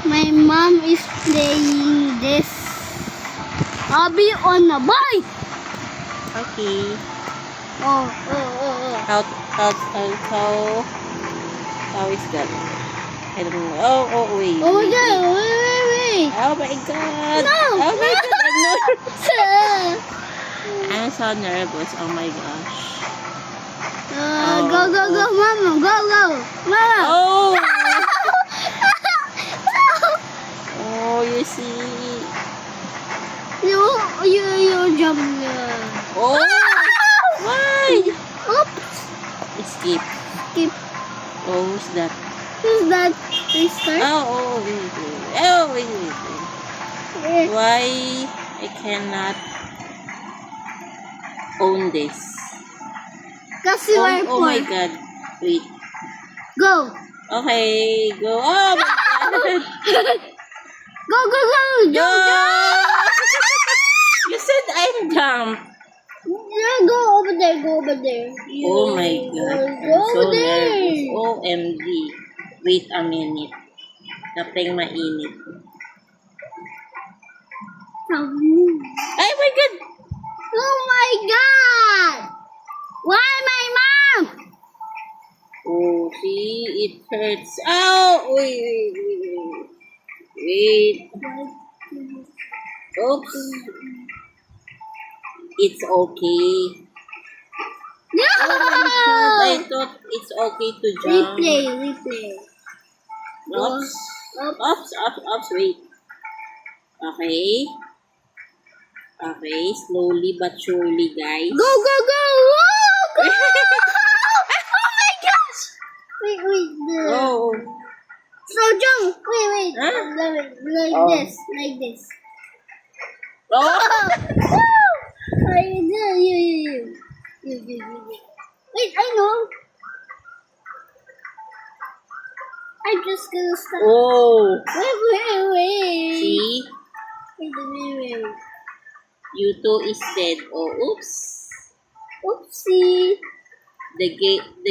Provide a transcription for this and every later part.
My mom is playing this hobby on a bike. Okay. Oh. How is that? I don't know. Oh, wait. Oh my god, wait. Oh my god. No. Oh my god, I'm nervous. No. I'm so nervous. Oh my gosh. Go, mama, go. Mama. Oh. Oh, you see. You jump. Oh. Why? Oops. Skip. Skip. Oh, who's that? Who's that? Restart? Wait. Why I cannot own this? Because you are Oh poor. my god. Wait. Go. Okay, go. Oh my god. Go. Jump. You said I'm dumb. Yeah, go over there. Oh my god. Go I'm so over there. nervous. OMG. Wait a minute. Kapeng mainit. Ay my god. Oh my god! Why my mom? Oh, see, it hurts. Oh, wait. Oops. It's okay. No! I thought it's okay to jump. Replay. Oops, wait. Okay, slowly but surely, guys. Go! Whoa, go! Oh my gosh! Wait. Oh. So jump. Wait. Huh? Like this. Oh. You. Wait, I know. I'm just gonna stop. Oh. Wait. See? Wait. U2 is dead. Oh, oops. Oopsie. The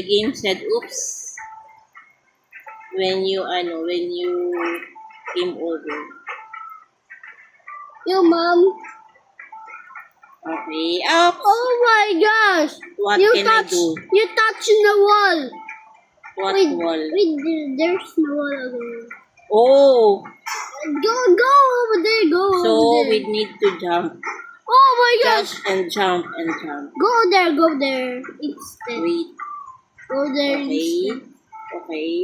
game said oops. When you came over. Yo, mom. Okay, up. Oh my gosh. What can I do? You touched the wall. What Wait, wall? there's no wall again. Oh, Go over there. Go so over there. we need to jump. Oh my gosh. Just and jump. Go there. Instead. Wait. Go there instead. Okay.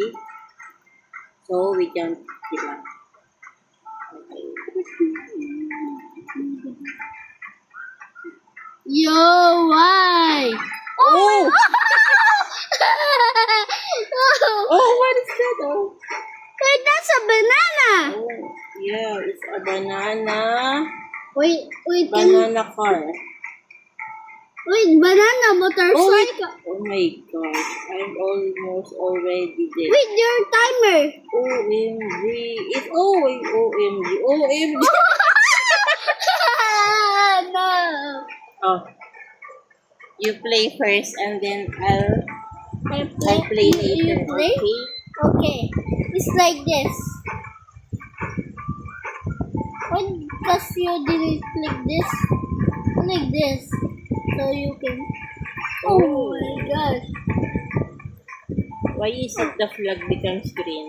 So we jump. Diba? Okay. Yo, why? Oh! Oh. Oh, what is that? Oh. Wait, that's a banana. Oh, yeah, it's a banana. Wait, Banana car. banana motorcycle. Oh my gosh, I'm almost already dead. Wait, your timer. OMG. It's OMG. No. Oh. You play first and then I'll play later. You play? Okay? Okay. It's like this. Why? Because you didn't click this. Like this. So you can. Oh my gosh. Why is it the flag becomes green?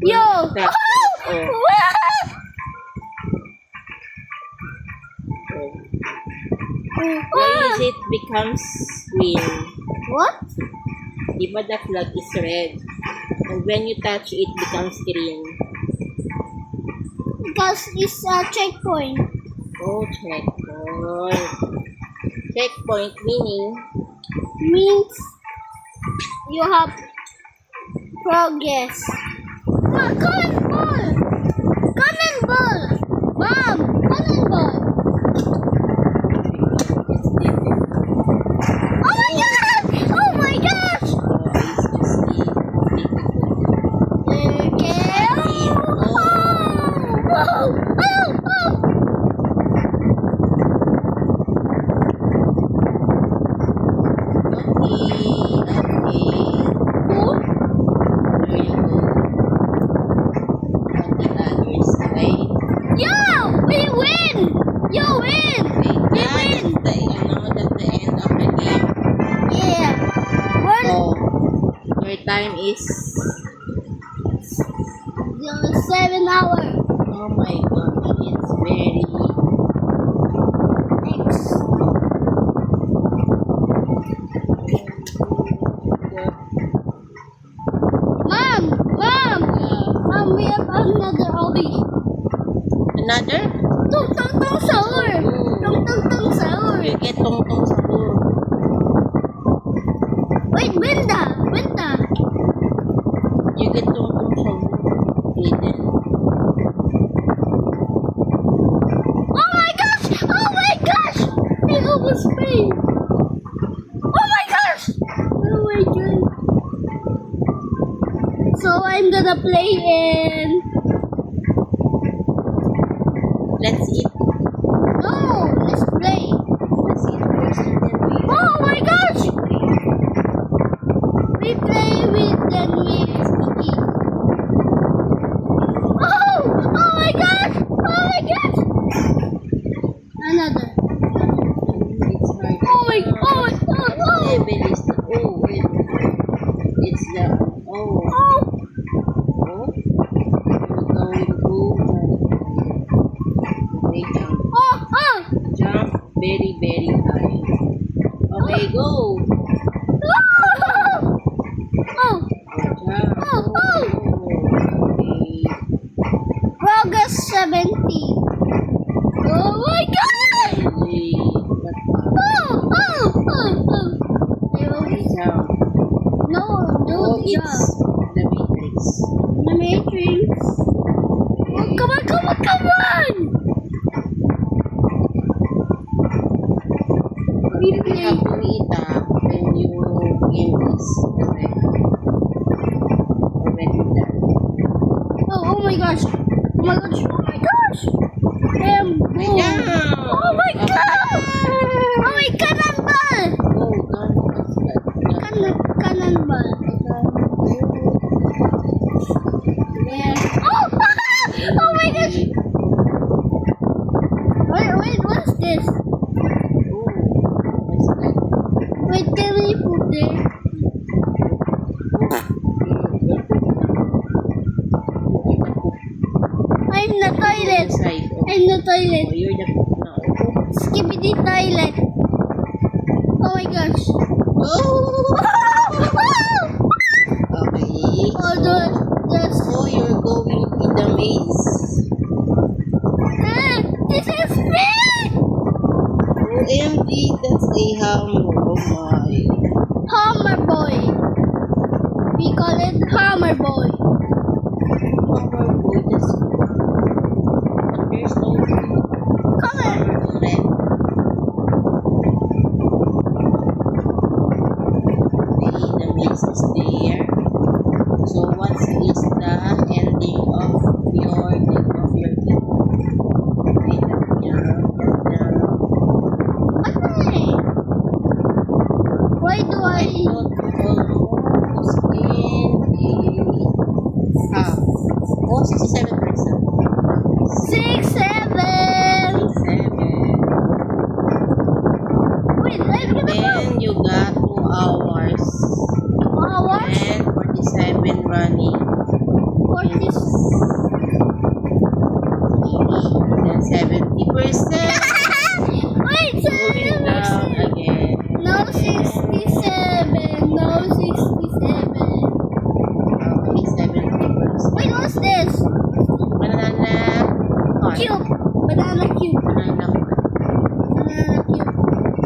Yo! That's Oh! it. Oh. What? Why is it becomes green? What? Diba the flag is red? And when you touch it, becomes green. Because it's a checkpoint. Oh, checkpoint. Checkpoint Means you have progress. Cannonball! Mom! Cannonball! Oh my gosh! Two? There you go. On the other side. Yeah! We win! You win! Wait, that's the end of the game. Yeah. One, So, your time is... 7 hours. Oh my gosh, it's very... X. Mom! Mom, we have another hobby. Another? Tung tung tung sahur. Tung tung tung sahur. You get tong-tong sahur. Wait, Brenda. You get tong-tong sahur. Okay, then. Oh my gosh! Oh my gosh! I almost failed. Oh my gosh! Oh my god. So I'm gonna play in. Let's eat. No, let's play. Let's eat first and then we... Oh my gosh! We play with then we eat. Oh my gosh! Oh my gosh! Another. It's hard. Oh my Level is the... Oh, wait. It's the... Oh. Oh! Oh. You're going to... Okay, jump. Oh! Jump very, very high. Okay, go. Oh! Jump. Oh. Okay. Progress 70. Oh my god! Hey, what the- Oh! Okay, jump. No, Oh, don't it's jump. the Matrix. The Matrix. Oh, come on! You have to eat when you game is already done. Oh my gosh! I am bored. Yeah. Oh my god! Oh my cannonball! Oh, don't what's that? Cannonball. Yeah. Oh! Oh my gosh! Wait, what's this? Oh, what's that? Wait, can we put there? I'm the toilet. Inside. I'm the Oh, toilet. you're the cook now. Skibidi toilet. Oh my gosh. Oh. Okay. Oh, the So you're going in the maze. this is me. OMG, that's a hammer. Oh my. Hammer boy. We call it hammer boy. Hammer boy, that's... There's no Come on. red. Okay, the maze is there. So what is the ending of your game? Wait, Why do I? almost in a half. Oh, 67%. 6, 7. 7. Wait, I'm gonna go. Then you got 2 hours. 2 hours. And 47 running. 40. Then 70%. Wait, Moving down 7. again. No 67. No 67. Okay, 70%. Wait, what's this? Banana heart. Cube. Banana cube. Banana heart. Banana cube.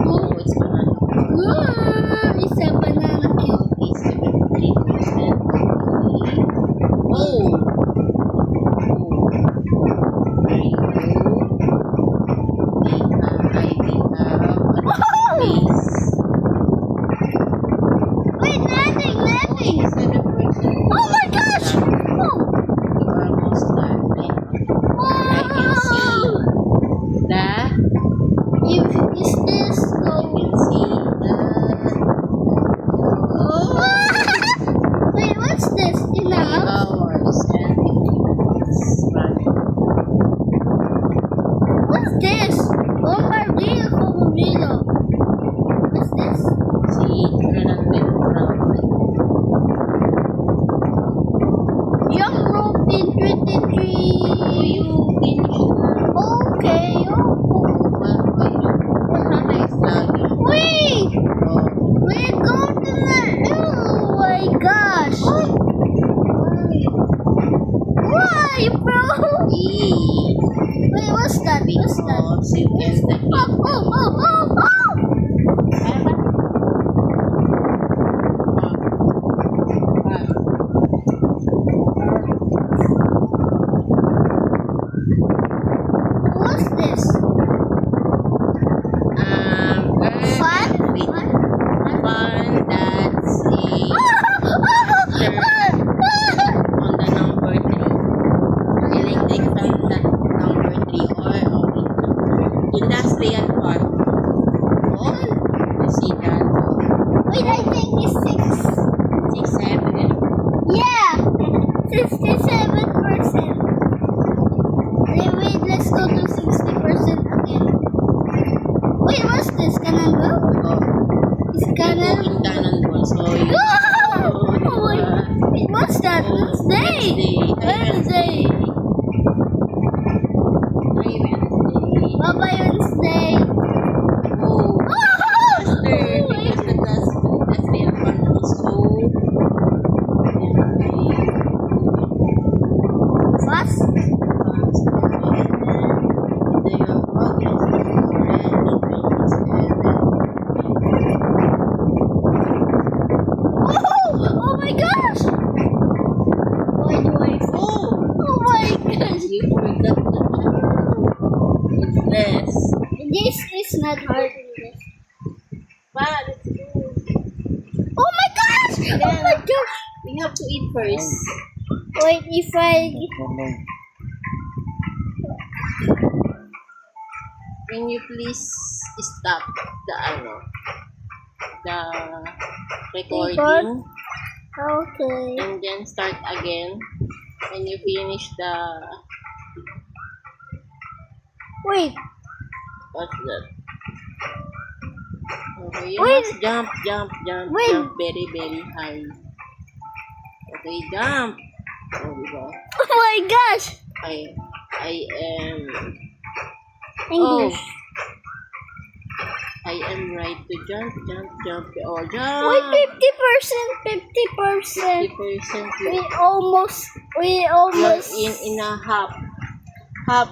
Oh, it's banana heart. Ooh, it's a banana cube. Okay, 73%. Okay. Oh! Very good. Wait, landing. Oh my gosh! Oh. Whoa. Is this going? that? Once you end the game. Oh, oh, oh, oh, oh! What's this? Fun? Fun, that's it. On the number 3. Electric fan that number 3 or industrial park. Oh, you see that? Wait, I think it's 6. 6, 7. Yeah, 67%. Wait, let's go to 60% again. Wait, what's this? Cannonball? Oh, It's cannonball. going cannonball. So you Oh, wait, what's that? Wednesday. Wednesday. Bye-bye, Wednesday. Oh, faster because that's their fun also. Fast? Oh my gosh! Why do I fall? Oh my gosh! You forgot to jump. It's less. This is not hard. But let's go. Oh my gosh! Oh my gosh! We have to eat first. Wait, if I... Can you please stop the recording Okay. and then start again when you finish the Wait, what's that? Okay, you Wait. must jump Wait. very very high. Okay, jump. Oh, diba? oh my gosh! I am English. I am right to jump. Oh, Wait, jump. 50%. 50%. 50%. We almost... You're in a half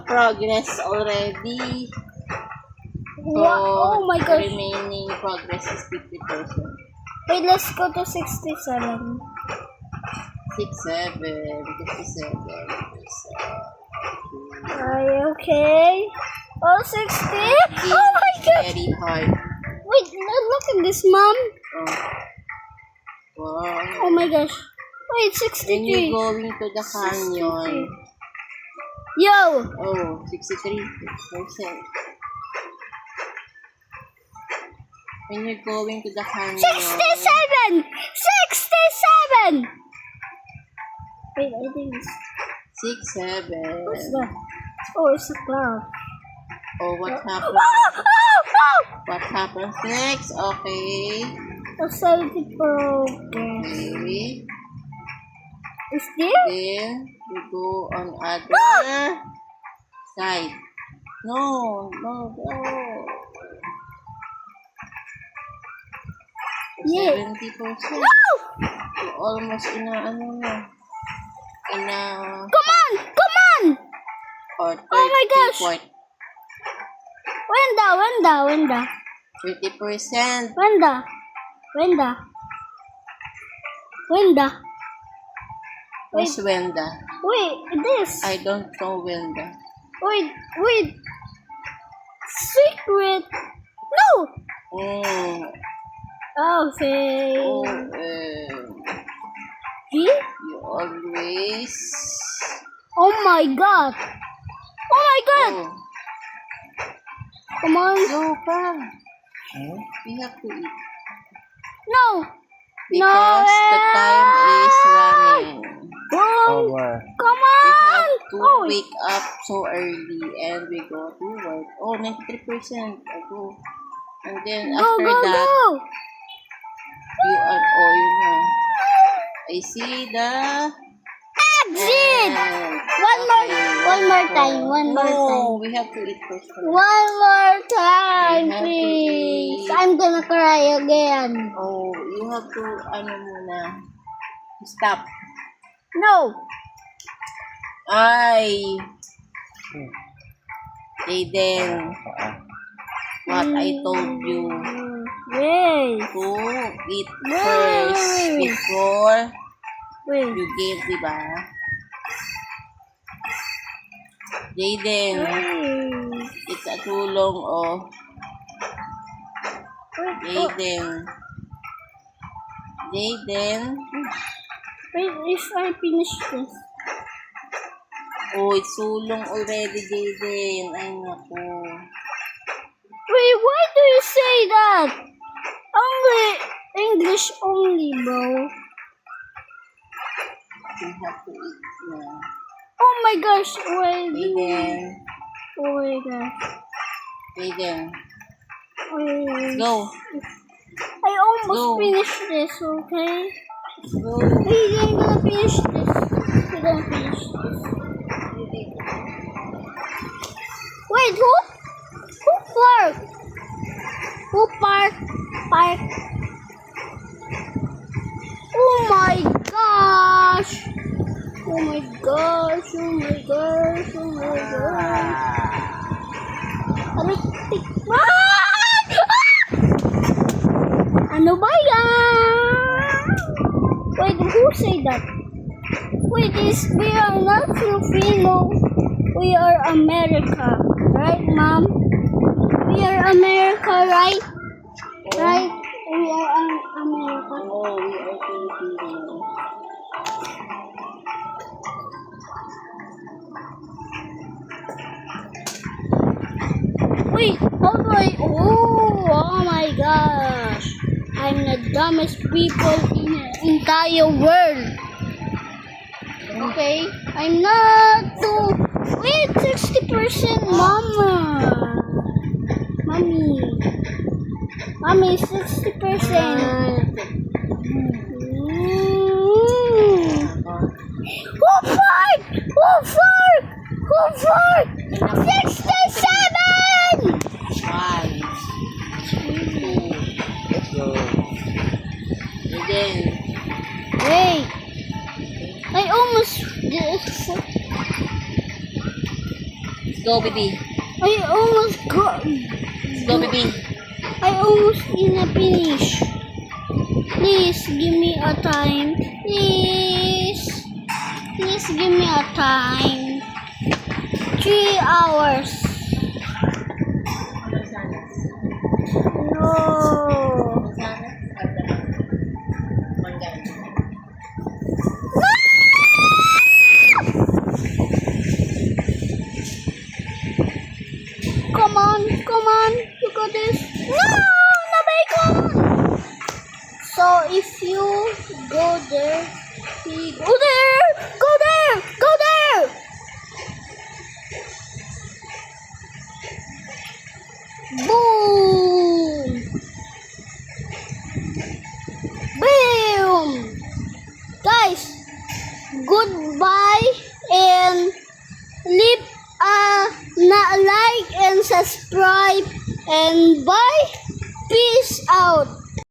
progress already. So, Oh my gosh. remaining progress is 50%. Wait, let's go to 67. 57. Okay. Oh, 60. Oh my gosh. Very hard. Wait, look at this, Mom. Oh. Wow. Oh my gosh. Wait, When you're 63. going to the canyon, Yo. oh, 63%. When you're going to the canyon, 67. 67. Wait, I think it's... 6, 7. What's that? Oh, it's a cloud. Oh, what happens? Oh, oh, What happens next? Okay. oh. 70 progress. Okay. Is there? Then we go on other side. No. Yeah. 70%. No! You almost in a Come on! or 30 Oh my gosh. point. Wenda. 50%. Wenda. Who's Wenda? Wait, this. I don't know Wenda. Wait. Secret. No. Okay. Oh, Here? you always. Oh my god. Oh, Come on. no, pa. We have to eat. No. Because the time is running. Oh, come We on. have to Oh, wake up so early and we go to work. Oh, 93%. Go. And then after that, go. you are all I see the Exit. end. One more time. No, we have to eat first. One more time, We have to please. eat. I'm gonna cry again. Oh, you have to, muna. Stop. No. Ay. Jaden, what I told you Wait. to eat first before Wait. you give, diba? Jaden, Wait. it's a tulong, oh. Wait. Jaden. Jaden. Wait, if I finish this. Oh, it's sulong already, Jaden. Ay, naku. Wait, why do you say that? Only English only, bro. You have to eat na. Oh my gosh, wait. Jaden. Oh my gosh. Jaden. Wait. Go. I almost Go. finished this, okay? Go. Wait, I'm gonna finish this. I'm gonna finish this. Wait, who? Who parked? Who parked? Park. Oh my gosh! Oh my gosh! Oh my gosh! Oh my gosh! Ano ba yan? Wait, who say that? Wait, we are not Filipino. We are America. Right, Mom? We are America, right? Right? We are America. Oh, we are Filipino. Wait, how do I... Oh my gosh. I'm the dumbest people in the entire world. Okay? I'm not too... Wait, 60%, Mama. Mommy, 60%. Who farted? Who farted? Who farted? 67! 1, 2, let's go. Jaden. Wait. I almost... Let's go, baby. I almost got... Let's go, baby. I almost gonna finish. Please give me a time. Please. Please give me a time. 3 hours. No. Come on, come on. You got this. No, no bacon. So if you go there, go there, go there, go there. Boom. Boom. Guys, goodbye and leave a like and subscribe and bye. Peace out.